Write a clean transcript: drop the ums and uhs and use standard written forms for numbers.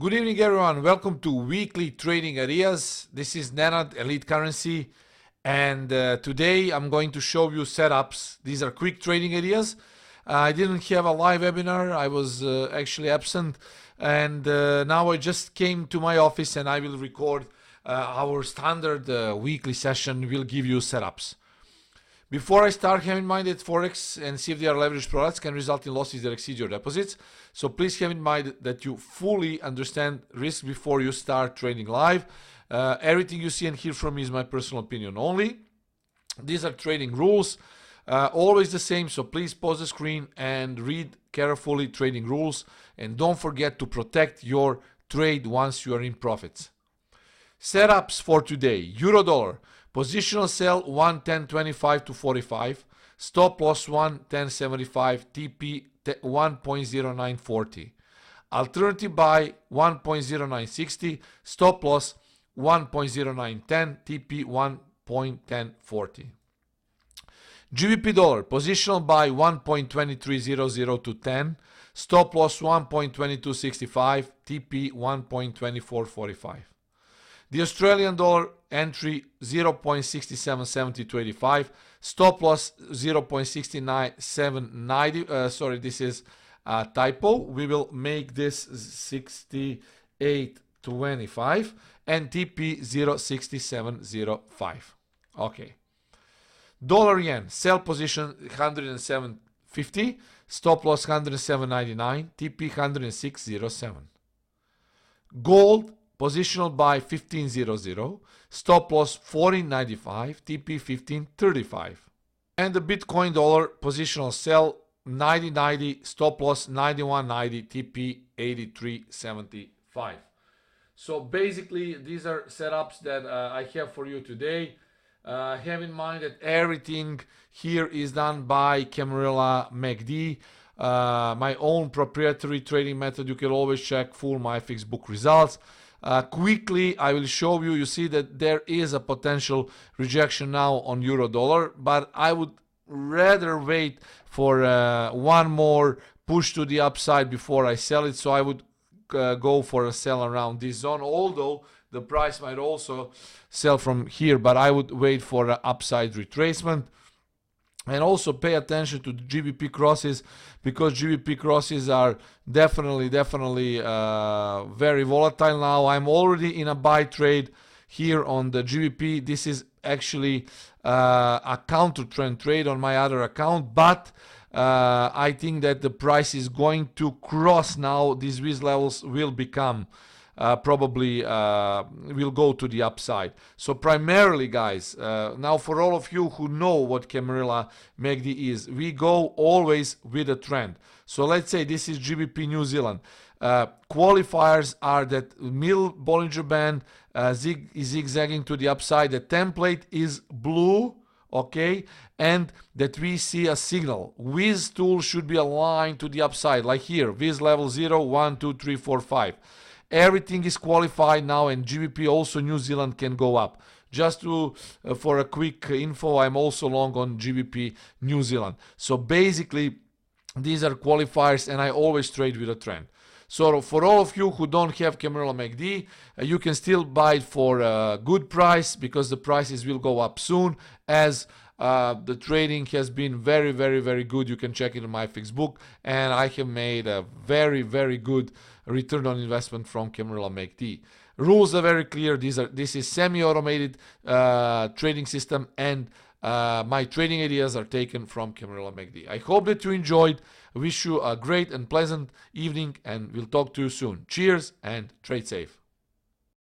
Good evening, everyone. Welcome to Weekly Trading Ideas. This is Nenad, Elliott Currency, and today I'm going to show you setups. These are quick trading ideas. I didn't have a live webinar. I was actually absent, and now I just came to my office and I will record our standard weekly session. Will give you setups. Before I start, have in mind that Forex and CFD leveraged products can result in losses that exceed your deposits. So please have in mind that you fully understand risk before you start trading live. Everything you see and hear from me is my personal opinion only. These are trading rules, always the same. So please pause the screen and read carefully trading rules. And don't forget to protect your trade once you are in profits. Setups for today: Euro dollar. Positional sell 110.25 to 45. Stop loss 110.75. TP 1.0940. Alternative buy 1.0960. Stop loss 1.0910. TP 1.1040. GBP dollar. Positional buy 1.2300 to 10. Stop loss 1.2265. TP 1.2445. The Australian dollar entry 0.6770 to 85. Stop loss 0.69790. Sorry, this is a typo. We will make this 68.25 and TP 0.6705. Okay. Dollar yen sell position 107.50. Stop loss 107.99. TP 106.07. Gold. Positional buy 15.00, stop loss 14.95, TP 15.35. And the Bitcoin dollar positional sell 90.90, stop loss 91.90, TP 83.75. So basically these are setups that I have for you today. Have in mind that everything here is done by Camarilla MACD. My own proprietary trading method. You can always check full MyFix book results. Quickly, I will show you. You see that there is a potential rejection now on euro dollar, but I would rather wait for one more push to the upside before I sell it. So I would go for a sell around this zone, although the price might also sell from here, but I would wait for an upside retracement. And also pay attention to the GBP crosses, because GBP crosses are definitely very volatile now. I'm already in a buy trade here on the GBP. This is actually a counter trend trade on my other account, but I think that the price is going to cross now. These levels will become probably will go to the upside. So primarily, guys, now for all of you who know what Camarilla MACD is, we go always with a trend. So let's say this is GBP New Zealand. Qualifiers are that middle Bollinger Band is zigzagging to the upside. The template is blue, okay, and that we see a signal. Wiz tool should be aligned to the upside, like here, Wiz level 0, 1, 2, 3, 4, 5. Everything is qualified now, and GBP also New Zealand can go up. Just to for a quick info, I'm also long on GBP New Zealand. So basically, these are qualifiers, and I always trade with a trend. So for all of you who don't have Camarilla MACD, you can still buy it for a good price, because the prices will go up soon, as the trading has been very good. You can check it in my fixed book, and I have made a very good return on investment from Camarilla MACD. Rules are very clear. This is semi-automated trading system, and my trading ideas are taken from Camarilla MACD. I hope that you enjoyed. I wish you a great and pleasant evening, and we'll talk to you soon. Cheers and trade safe.